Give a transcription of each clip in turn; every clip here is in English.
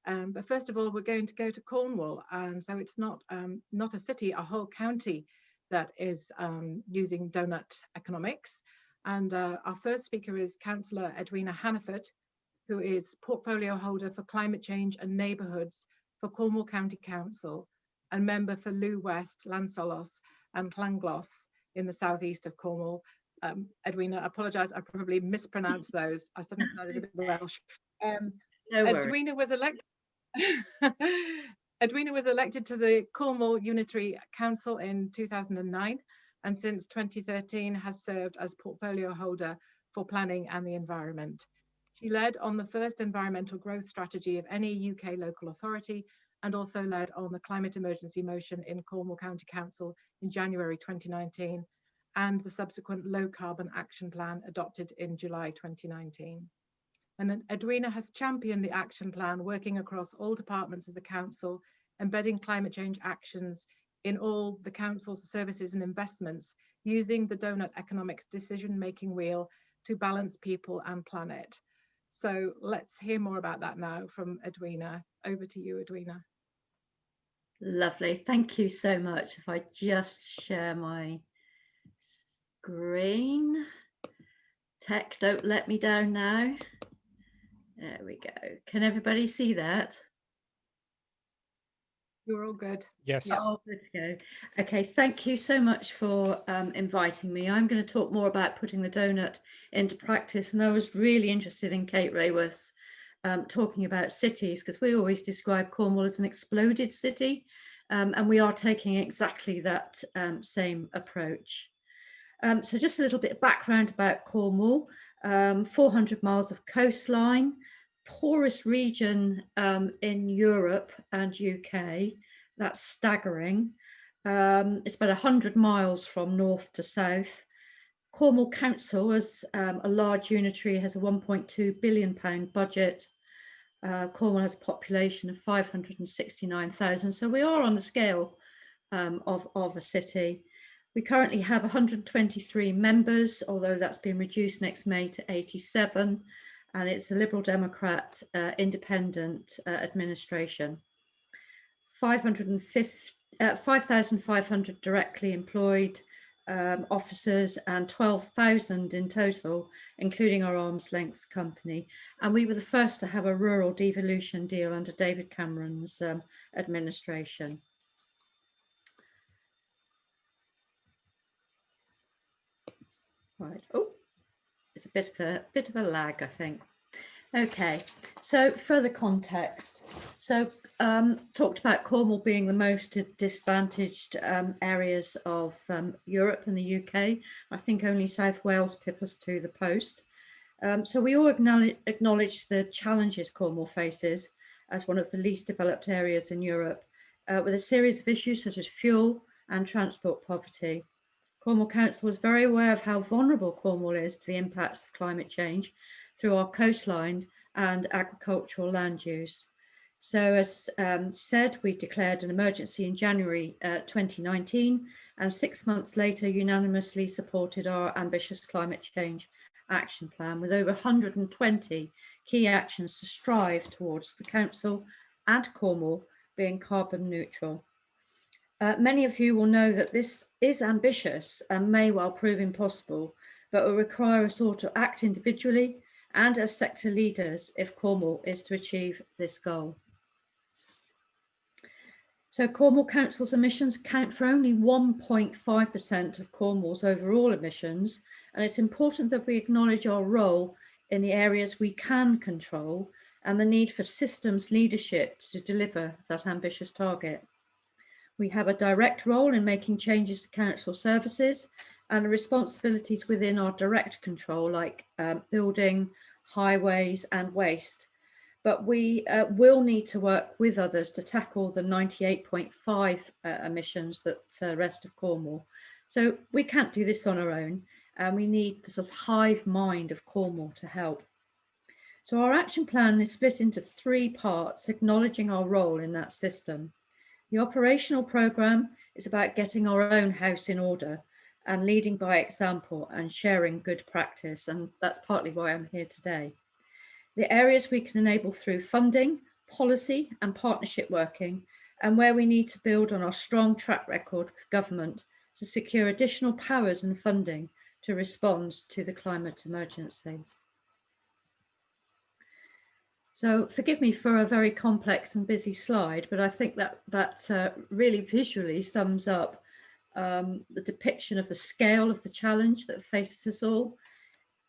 But first of all, we're going to go to Cornwall, and so it's not a city, a whole county that is using Doughnut Economics. And our first speaker is Councillor Edwina Hannaford, who is portfolio holder for climate change and neighbourhoods for Cornwall County Council and member for Lou West, Lansolos and Llanglos in the southeast of Cornwall. Edwina, I apologise, I probably mispronounced those. I suddenly sounded a bit Welsh. No worries. Edwina was elected. Edwina was elected to the Cornwall Unitary Council in 2009, and since 2013 has served as portfolio holder for planning and the environment. She led on the first environmental growth strategy of any UK local authority, and also led on the climate emergency motion in Cornwall County Council in January 2019, and the subsequent low carbon action plan adopted in July 2019. And then Edwina has championed the action plan, working across all departments of the council, embedding climate change actions in all the council's services and investments, using the Doughnut Economics decision-making wheel to balance people and planet. So let's hear more about that now from Edwina. Over to you, Edwina. Lovely, thank you so much. If I just share my screen. Tech, don't let me down now. There we go. Can everybody see that? You're all good. Yes. Oh, good to go. Okay, thank you so much for inviting me. I'm going to talk more about putting the Doughnut into practice, and I was really interested in Kate Rayworth's talking about cities, because we always describe Cornwall as an exploded city, and we are taking exactly that same approach. So just a little bit of background about Cornwall. 400 miles of coastline, poorest region in Europe and UK. That's staggering. It's about 100 miles from north to south. Cornwall Council, as a large unitary, has a £1.2 billion budget. Cornwall has a population of 569,000, so we are on the scale of a city. We currently have 123 members, although that's been reduced next May to 87, and it's a Liberal Democrat independent administration. 5,500 directly employed officers and 12,000 in total, including our arm's length company. And we were the first to have a rural devolution deal under David Cameron's administration. Right. Oh, it's a bit of a lag, I think. Okay, so further context. So talked about Cornwall being the most disadvantaged areas of Europe and the UK. I think only South Wales pip us to the post. So we all acknowledge the challenges Cornwall faces as one of the least developed areas in Europe, with a series of issues such as fuel and transport poverty. Cornwall Council is very aware of how vulnerable Cornwall is to the impacts of climate change through our coastline and agricultural land use. So as said, we declared an emergency in January 2019, and 6 months later unanimously supported our ambitious climate change action plan with over 120 key actions to strive towards the council and Cornwall being carbon neutral. Many of you will know that this is ambitious and may well prove impossible, but will require us all to act individually and as sector leaders if Cornwall is to achieve this goal. So Cornwall Council's emissions count for only 1.5% of Cornwall's overall emissions, and it's important that we acknowledge our role in the areas we can control and the need for systems leadership to deliver that ambitious target. We have a direct role in making changes to council services and responsibilities within our direct control, like building, highways and waste. But we will need to work with others to tackle the 98.5 emissions that rest of Cornwall. So we can't do this on our own, and we need the sort of hive mind of Cornwall to help. So our action plan is split into 3 parts, acknowledging our role in that system. The operational programme is about getting our own house in order and leading by example and sharing good practice, and that's partly why I'm here today. The areas we can enable through funding policy and partnership working, and where we need to build on our strong track record with government to secure additional powers and funding to respond to the climate emergency. So forgive me for a very complex and busy slide, but I think that really visually sums up the depiction of the scale of the challenge that faces us all.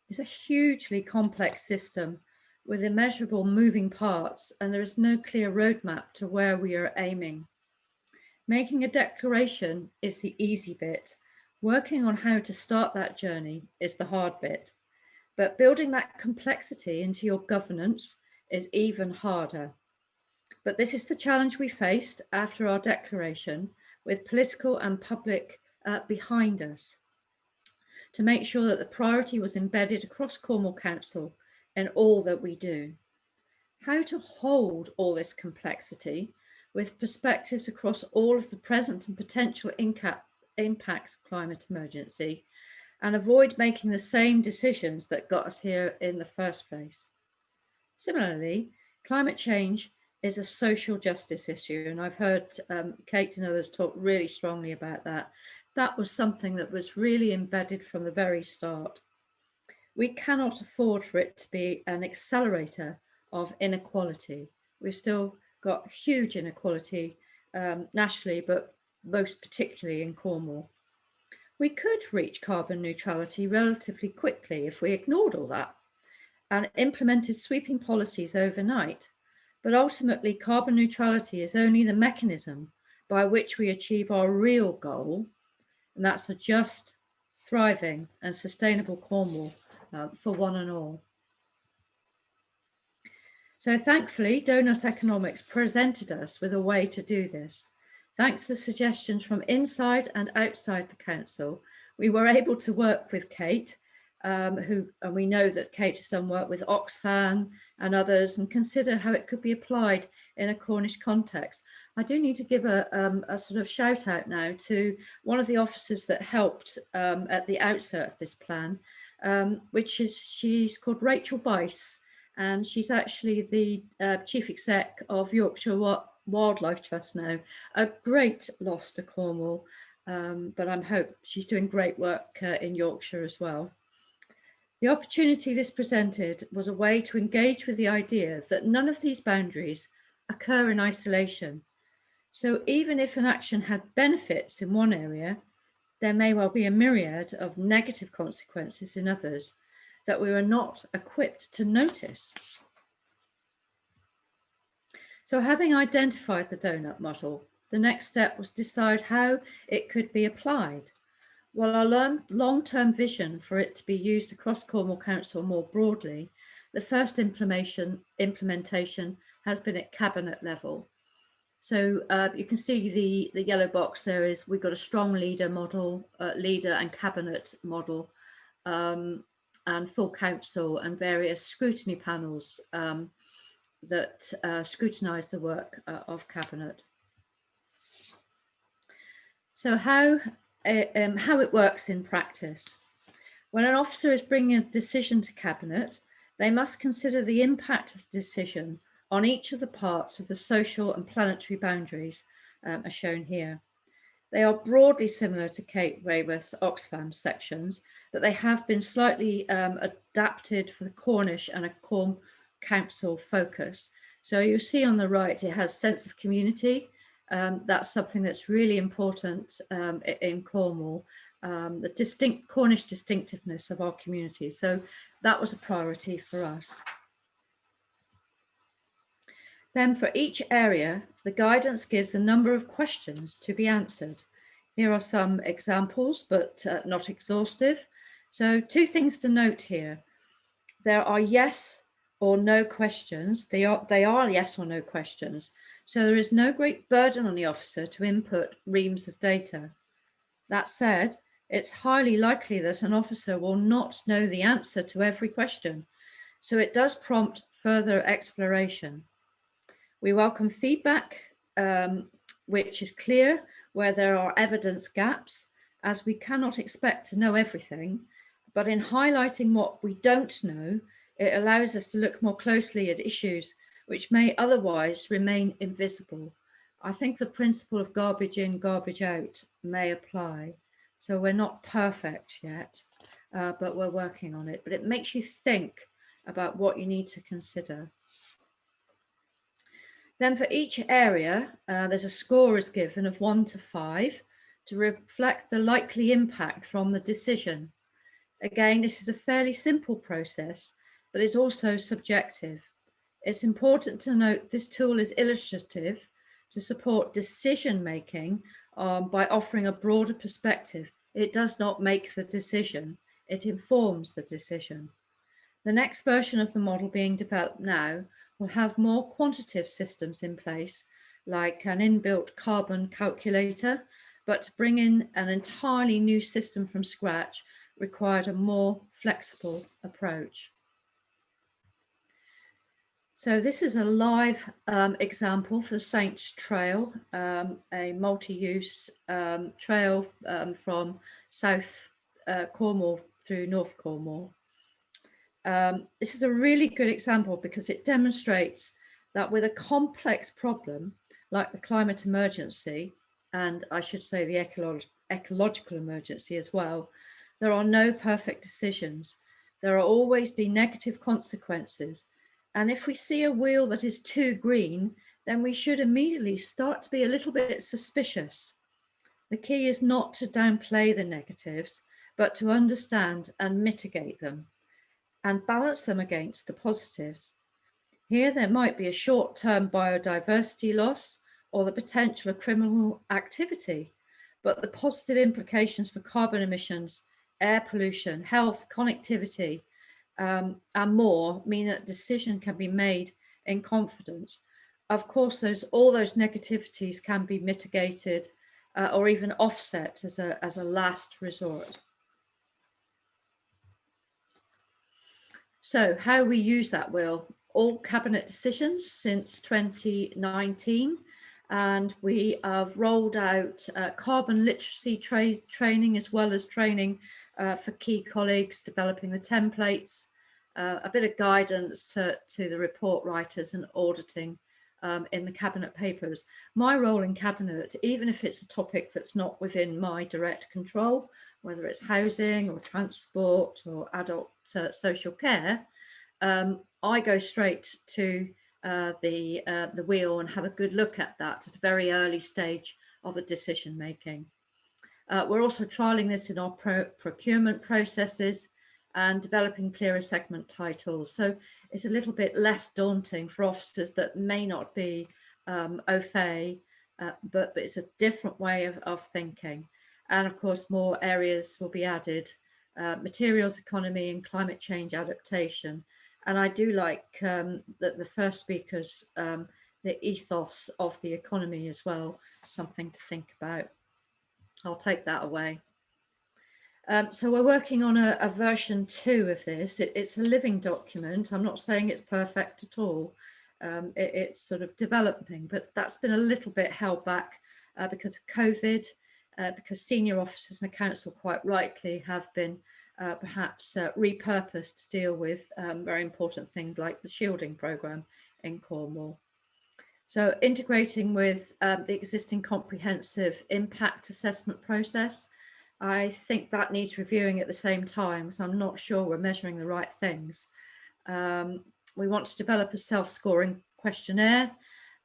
It's a hugely complex system with immeasurable moving parts, and there is no clear roadmap to where we are aiming. Making a declaration is the easy bit. Working on how to start that journey is the hard bit. But building that complexity into your governance is even harder. But this is the challenge we faced after our declaration, with political and public behind us, to make sure that the priority was embedded across Cornwall Council in all that we do. How to hold all this complexity with perspectives across all of the present and potential impacts of climate emergency, and avoid making the same decisions that got us here in the first place. Similarly, climate change is a social justice issue, and I've heard Kate and others talk really strongly about that. That was something that was really embedded from the very start. We cannot afford for it to be an accelerator of inequality. We've still got huge inequality nationally, but most particularly in Cornwall. We could reach carbon neutrality relatively quickly if we ignored all that and implemented sweeping policies overnight. But ultimately, carbon neutrality is only the mechanism by which we achieve our real goal, and that's a just, thriving and sustainable Cornwall for one and all. So thankfully, Doughnut Economics presented us with a way to do this. Thanks to suggestions from inside and outside the council, we were able to work with Kate, and we know that Kate has done work with Oxfam and others, and consider how it could be applied in a Cornish context. I do need to give a sort of shout out now to one of the officers that helped at the outset of this plan, she's called Rachel Bice, and she's actually the Chief Exec of Yorkshire Wildlife Trust now. A great loss to Cornwall, but I hope she's doing great work in Yorkshire as well. The opportunity this presented was a way to engage with the idea that none of these boundaries occur in isolation. So even if an action had benefits in one area, there may well be a myriad of negative consequences in others that we were not equipped to notice. So having identified the donut model, the next step was to decide how it could be applied. While our long-term vision for it to be used across Cornwall Council more broadly, the first implementation has been at cabinet level. So you can see the yellow box there is, we've got a strong leader model, leader and cabinet model, and full council and various scrutiny panels that scrutinise the work of cabinet. So how it works in practice. When an officer is bringing a decision to cabinet, they must consider the impact of the decision on each of the parts of the social and planetary boundaries as shown here. They are broadly similar to Kate Raworth's Oxfam sections, but they have been slightly adapted for the Cornish and a Cornwall Council focus. So you'll see on the right, it has sense of community. That's something that's really important in Cornwall, the Cornish distinctiveness of our community. So that was a priority for us. Then for each area, the guidance gives a number of questions to be answered. Here are some examples, but not exhaustive. So 2 things to note here. There are yes or no questions. They are yes or no questions. So there is no great burden on the officer to input reams of data. That said, it's highly likely that an officer will not know the answer to every question. So it does prompt further exploration. We welcome feedback, which is clear where there are evidence gaps, as we cannot expect to know everything, but in highlighting what we don't know, it allows us to look more closely at issues which may otherwise remain invisible. I think the principle of garbage in, garbage out may apply. So we're not perfect yet, but we're working on it. But it makes you think about what you need to consider. Then for each area, there's a score is given of 1 to 5 to reflect the likely impact from the decision. Again, this is a fairly simple process, but it's also subjective. It's important to note this tool is illustrative to support decision making by offering a broader perspective. It does not make the decision, it informs the decision. The next version of the model being developed now will have more quantitative systems in place, like an inbuilt carbon calculator, but to bring in an entirely new system from scratch required a more flexible approach. So this is a live example for the Saints Trail, a multi-use trail from South Cornwall through North Cornwall. This is a really good example because it demonstrates that with a complex problem like the climate emergency, and I should say the ecological emergency as well, there are no perfect decisions. There will always be negative consequences. And if we see a wheel that is too green, then we should immediately start to be a little bit suspicious. The key is not to downplay the negatives, but to understand and mitigate them and balance them against the positives. Here, there might be a short-term biodiversity loss or the potential of criminal activity, but the positive implications for carbon emissions, air pollution, health, connectivity, and more mean that decision can be made in confidence. Of course, all those negativities can be mitigated or even offset as a last resort. So how we use that wheel, all cabinet decisions since 2019, and we have rolled out carbon literacy training as well as training for key colleagues, developing the templates, a bit of guidance to the report writers and auditing in the cabinet papers. My role in cabinet, even if it's a topic that's not within my direct control, whether it's housing or transport or adult social care, I go straight to the wheel and have a good look at that at a very early stage of the decision making. We're also trialling this in our procurement processes and developing clearer segment titles. So it's a little bit less daunting for officers that may not be au fait, but it's a different way of thinking. And of course, more areas will be added, materials economy and climate change adaptation. And I do like that the first speakers, the ethos of the economy as well, something to think about. I'll take that away. So we're working on a version 2 of this. It's a living document. I'm not saying it's perfect at all. It's sort of developing, but that's been a little bit held back because of COVID, because senior officers in the council quite rightly have been perhaps repurposed to deal with very important things like the shielding programme in Cornwall. So integrating with the existing comprehensive impact assessment process, I think that needs reviewing at the same time, so I'm not sure we're measuring the right things. We want to develop a self-scoring questionnaire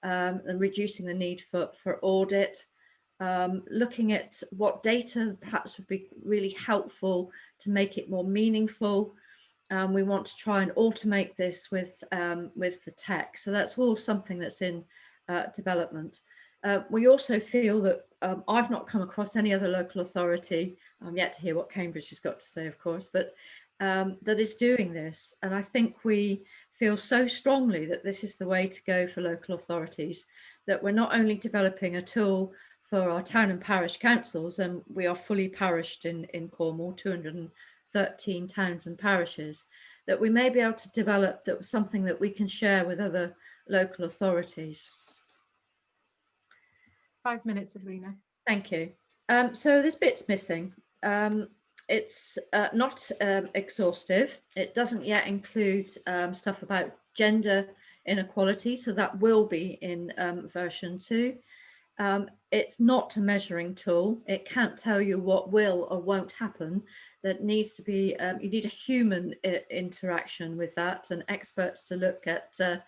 and reducing the need for audit. Looking at what data perhaps would be really helpful to make it more meaningful. We want to try and automate this with the tech. So that's all something that's in development. We also feel that I've not come across any other local authority, I'm yet to hear what Cambridge has got to say, of course, but that is doing this. And I think we feel so strongly that this is the way to go for local authorities, that we're not only developing a tool for our town and parish councils, and we are fully parished in Cornwall, 213 towns and parishes, that we may be able to develop something that we can share with other local authorities. 5 minutes, Edwina. Thank you. So this bit's missing. It's not exhaustive. It doesn't yet include stuff about gender inequality. So that will be in version 2. It's not a measuring tool. It can't tell you what will or won't happen. That needs to be, you need a human interaction with that and experts to look at the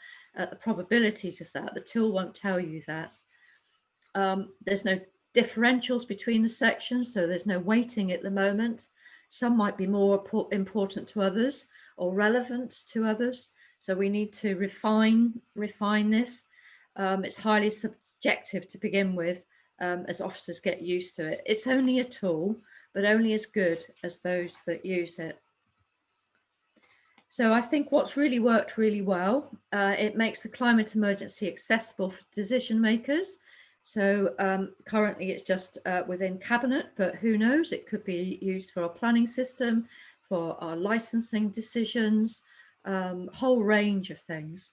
probabilities of that. The tool won't tell you that. There's no differentials between the sections, so there's no weighting at the moment. Some might be more important to others or relevant to others. So we need to refine this. It's highly subjective to begin with, as officers get used to it. It's only a tool, but only as good as those that use it. So I think what's really worked really well, it makes the climate emergency accessible for decision makers. So currently it's just within Cabinet, but who knows, it could be used for our planning system, for our licensing decisions, whole range of things.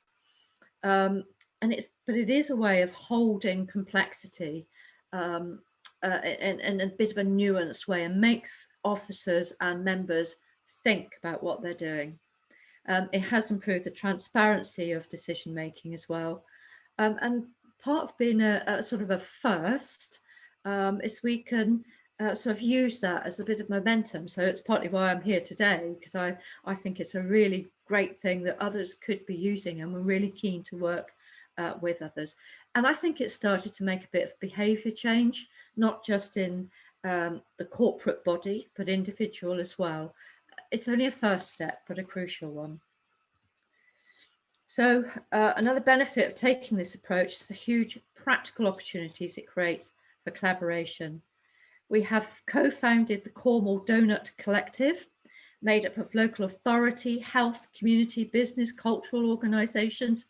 But it is a way of holding complexity in a bit of a nuanced way, and makes officers and members think about what they're doing. It has improved the transparency of decision making as well. And part of being a sort of a first is we can sort of use that as a bit of momentum. So it's partly why I'm here today, because I think it's a really great thing that others could be using, and we're really keen to work with others. And I think it started to make a bit of behaviour change, not just in the corporate body, but individual as well. It's only a first step, but a crucial one. So another benefit of taking this approach is the huge practical opportunities it creates for collaboration. We have co-founded the Cornwall Doughnut Collective, made up of local authority, health, community, business, cultural organisations.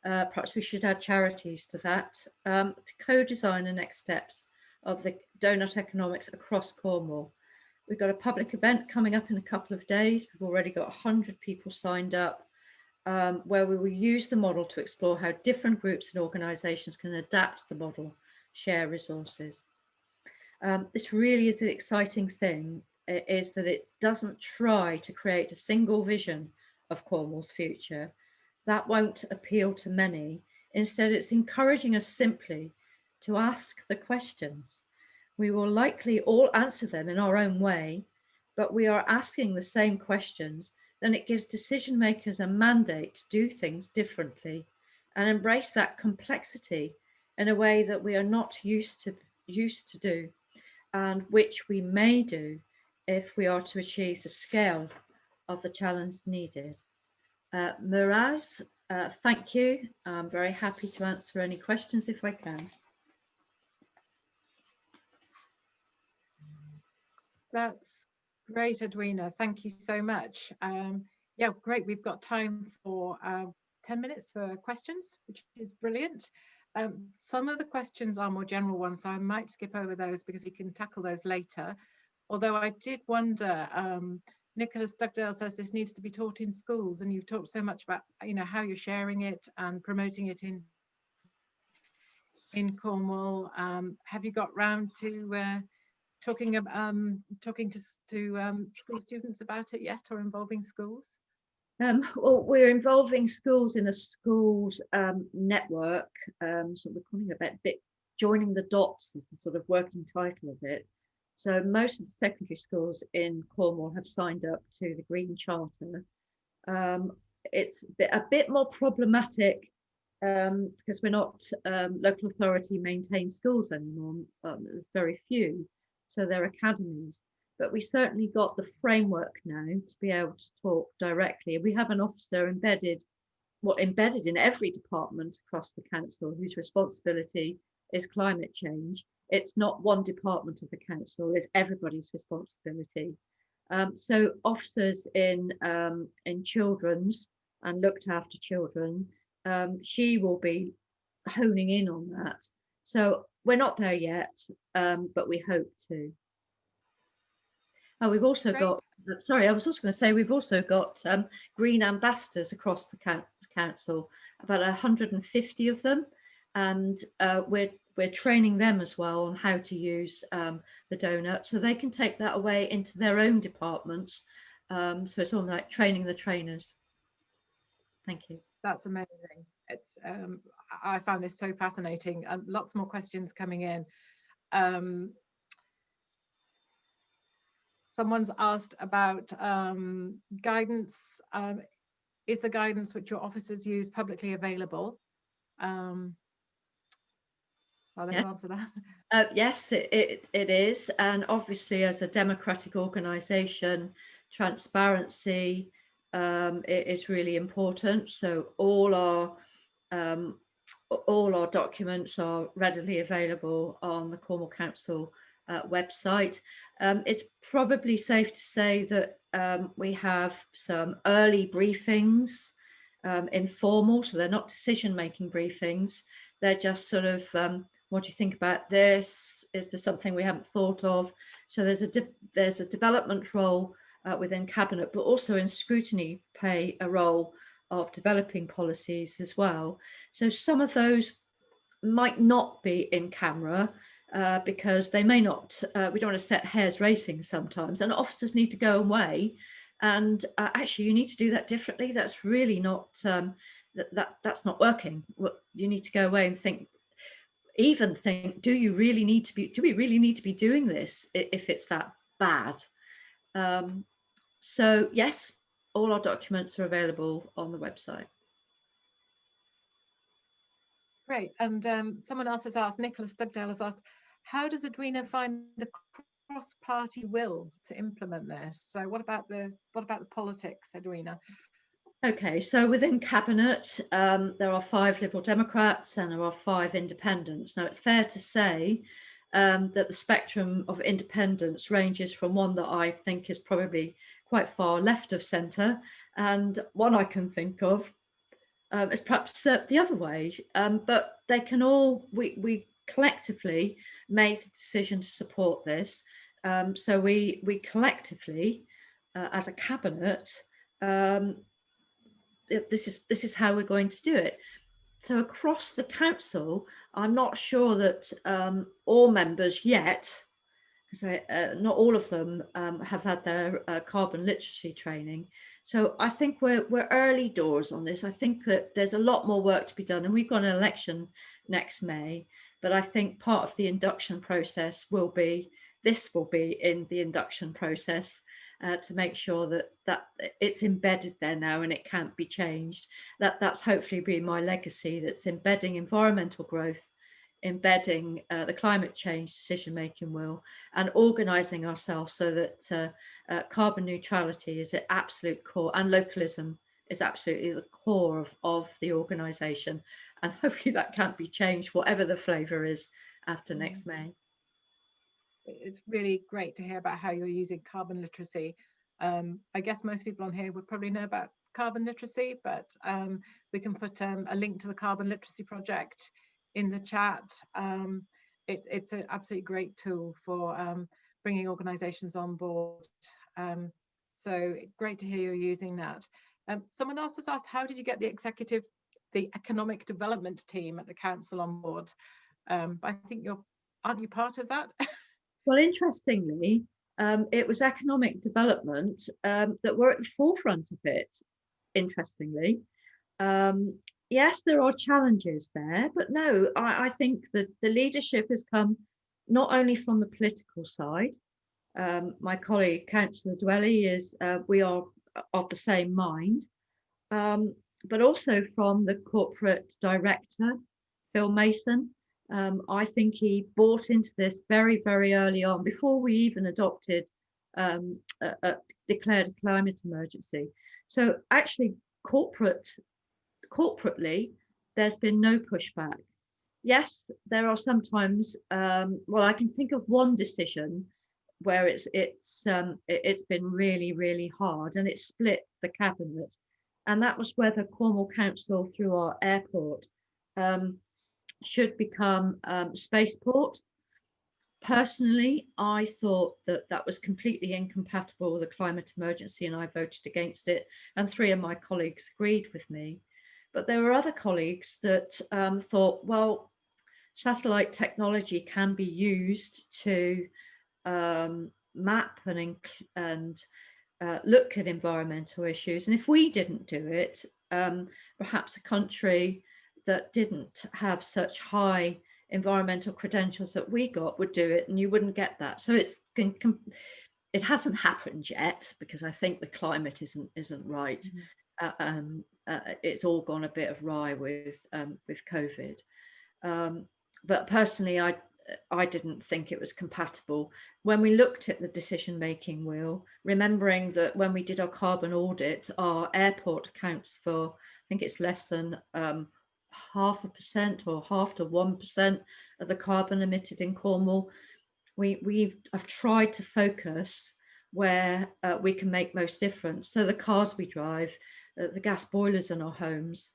Perhaps we should add charities to that, to co-design the next steps of the Doughnut Economics across Cornwall. We've got a public event coming up in a couple of days. We've already got 100 people signed up, where we will use the model to explore how different groups and organisations can adapt the model, share resources. This really is an exciting thing, is that it doesn't try to create a single vision of Cornwall's future. That won't appeal to many. Instead, it's encouraging us simply to ask the questions. We will likely all answer them in our own way, but we are asking the same questions. Then it gives decision makers a mandate to do things differently and embrace that complexity in a way that we are not used to do, and which we may do if we are to achieve the scale of the challenge needed. Miraz, thank you. I'm very happy to answer any questions if I can. That's great, Edwina. Thank you so much. Yeah, great. We've got time for 10 minutes for questions, which is brilliant. Some of the questions are more general ones, so I might skip over those because we can tackle those later. Although I did wonder, Nicholas Dugdale says this needs to be taught in schools, and you've talked so much about, you know, how you're sharing it and promoting it in Cornwall. Have you got round to talking to school students about it yet, or involving schools? Well, we're involving schools in a schools network, so we're calling it a bit joining the dots is the sort of working title of it. So most of the secondary schools in Cornwall have signed up to the Green Charter. It's a bit more problematic because we're not local authority maintained schools anymore. There's very few, so they're academies. But we certainly got the framework now to be able to talk directly. We have an officer embedded in every department across the council whose responsibility is climate change. It's not one department of the council, it's everybody's responsibility. So officers in children's and looked after children, she will be honing in on that. So we're not there yet, but we hope to. Oh, we've also got, sorry, I was also going to say, we've also got green ambassadors across the council, about 150 of them. And we're training them as well on how to use the Doughnut, so they can take that away into their own departments. So it's all like training the trainers. Thank you. That's amazing. it's I found this so fascinating, and lots more questions coming in. Someone's asked about guidance. Is the guidance which your officers use publicly available? I'll let you answer that. Yes, it is. And obviously, as a democratic organisation, transparency is really important. So all our documents are readily available on the Cornwall Council website. It's probably safe to say that we have some early briefings, informal, so they're not decision-making briefings. They're just sort of, what do you think about this? Is there something we haven't thought of? So there's a development role within Cabinet, but also in scrutiny play a role of developing policies as well. So some of those might not be in camera because they may not, we don't want to set hairs racing sometimes, and officers need to go away and actually you need to do that differently. That's really not, that's not working. You need to go away and think, do we really need to be doing this if it's that bad? So yes, all our documents are available on the website. Great. And someone else has asked, Nicholas Dugdale has asked, how does Edwina find the cross-party will to implement this? So what about the politics, Edwina? Okay, so within Cabinet, there are 5 Liberal Democrats and there are 5 independents. Now, it's fair to say that the spectrum of independence ranges from one that I think is probably quite far left of centre, and one I can think of is perhaps the other way. But they can all, we collectively made the decision to support this. So we collectively, as a Cabinet, this is how we're going to do it. So across the council, I'm not sure that all members yet, because not all of them have had their carbon literacy training. So I think we're early doors on this. I think that there's a lot more work to be done, and we've got an election next May. But I think part of the induction process will be in the induction process. To make sure that it's embedded there now and it can't be changed. That's hopefully been my legacy, that's embedding environmental growth, embedding the climate change decision-making will, and organising ourselves so that carbon neutrality is the absolute core, and localism is absolutely the core of the organisation. And hopefully that can't be changed, whatever the flavour is after next May. It's really great to hear about how you're using carbon literacy. I guess most people on here would probably know about carbon literacy, but we can put a link to the carbon literacy project in the chat. It's an absolutely great tool for bringing organisations on board. So great to hear you're using that. Someone else has asked, how did you get the economic development team at the council on board? I think aren't you part of that? Well, interestingly, it was economic development that were at the forefront of it, interestingly. Yes, there are challenges there, but no, I think that the leadership has come not only from the political side. My colleague, Councillor Dwelly, we are of the same mind, but also from the corporate director, Phil Mason. I think he bought into this very, very early on, before we even adopted, declared a climate emergency. So actually, corporately, there's been no pushback. Yes, there are sometimes, well, I can think of one decision where it's been really, really hard, and it split the cabinet. And that was whether Cornwall Council, through our airport, should become spaceport. Personally, I thought that was completely incompatible with a climate emergency, and I voted against it, and 3 of my colleagues agreed with me. But there were other colleagues that thought, well, satellite technology can be used to map and look at environmental issues, and if we didn't do it, perhaps a country that didn't have such high environmental credentials that we got would do it, and you wouldn't get that. So it hasn't happened yet, because I think the climate isn't right. It's all gone a bit awry with COVID. But personally, I didn't think it was compatible. When we looked at the decision-making wheel, remembering that when we did our carbon audit, our airport accounts for, I think it's less than 0.5% or 0.5 to 1% of the carbon emitted in Cornwall. I've tried to focus where we can make most difference. So the cars we drive, the gas boilers in our homes,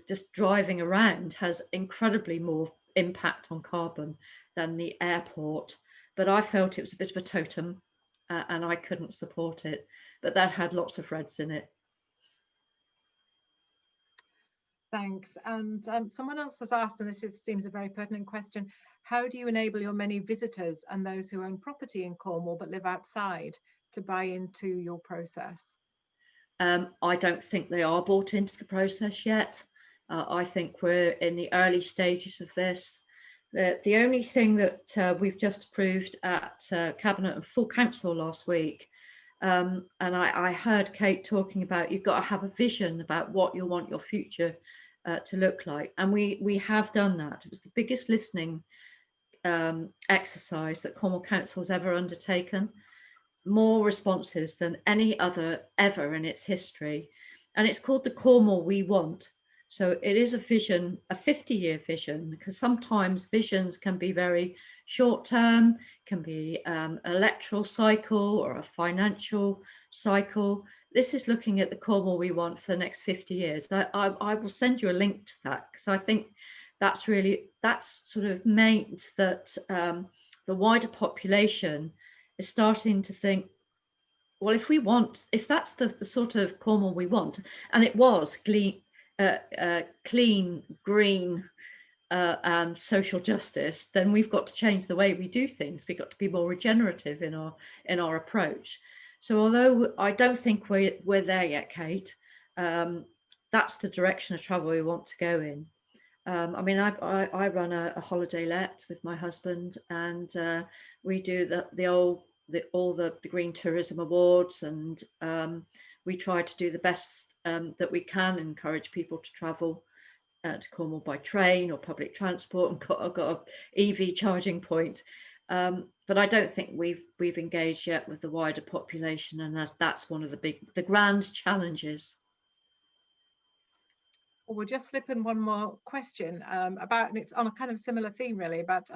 just driving around has incredibly more impact on carbon than the airport. But I felt it was a bit of a totem, and I couldn't support it. But that had lots of reds in it. Thanks. And someone else has asked, and seems a very pertinent question, how do you enable your many visitors and those who own property in Cornwall but live outside to buy into your process? I don't think they are bought into the process yet. I think we're in the early stages of this. The only thing that we've just approved at Cabinet and full council last week, and I heard Kate talking about, you've got to have a vision about what you want your future to look like. And we have done that. It was the biggest listening exercise that Cornwall Council has ever undertaken. More responses than any other ever in its history. And it's called the Cornwall We Want. So it is a vision, a 50-year vision, because sometimes visions can be very short term, can be an electoral cycle or a financial cycle. This is looking at the Cornwall we want for the next 50 years. I will send you a link to that, because I think that's sort of meant that the wider population is starting to think, well, if that's the sort of Cornwall we want, and it was clean, green, and social justice, then we've got to change the way we do things. We've got to be more regenerative in our approach. So although I don't think we're there yet, Kate, that's the direction of travel we want to go in. I mean, I run a holiday let with my husband, and we do all the Green Tourism Awards, and we try to do the best that we can, encourage people to travel to Cornwall by train or public transport, and got an EV charging point. But I don't think we've engaged yet with the wider population, and that's one of the grand challenges. Well, we'll just slip in one more question about, and it's on a kind of similar theme really, about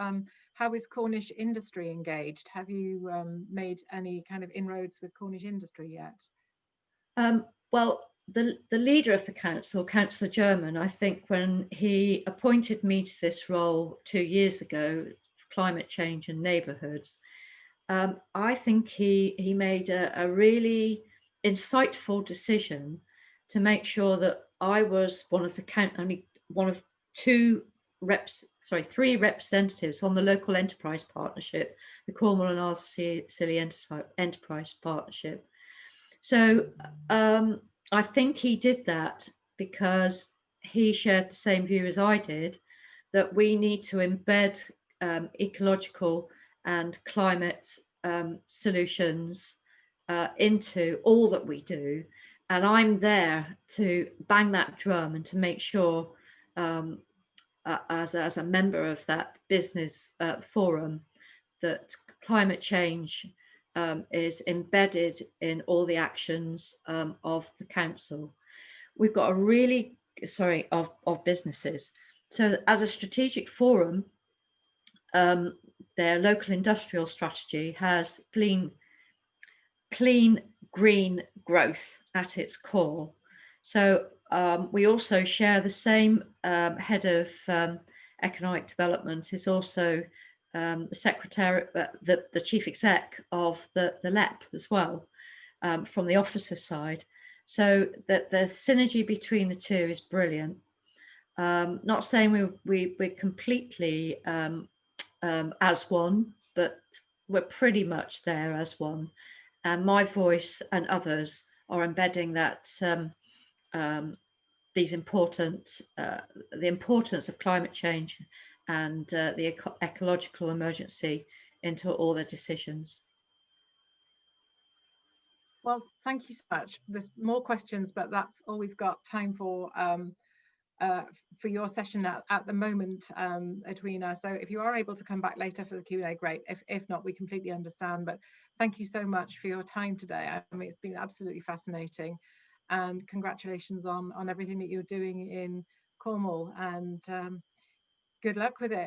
how is Cornish industry engaged? Have you made any kind of inroads with Cornish industry yet? Well, the leader of the council, Councillor German, I think when he appointed me to this role 2 years ago, climate change and neighbourhoods, I think he made a really insightful decision to make sure that I was only one of three representatives on the local enterprise partnership, the Cornwall and Isles Scilly Enterprise Partnership. So I think he did that because he shared the same view as I did, that we need to embed ecological and climate solutions into all that we do. And I'm there to bang that drum and to make sure, as a member of that business forum, that climate change is embedded in all the actions of the council. We've got of businesses. So as a strategic forum, their local industrial strategy has clean, green growth at its core. So we also share the same head of economic development is also the secretary, the chief exec of the LEP as well, from the officer side. So that the synergy between the two is brilliant. Not saying we're completely as one, but we're pretty much there as one. And my voice and others are embedding that these important, the importance of climate change and the ecological emergency into all their decisions. Well, thank you so much. There's more questions, but that's all we've got time for your session at the moment, Edwina. So if you are able to come back later for the Q&A, great. If not, we completely understand. But thank you so much for your time today. I mean, it's been absolutely fascinating. And congratulations on everything that you're doing in Cornwall. And good luck with it.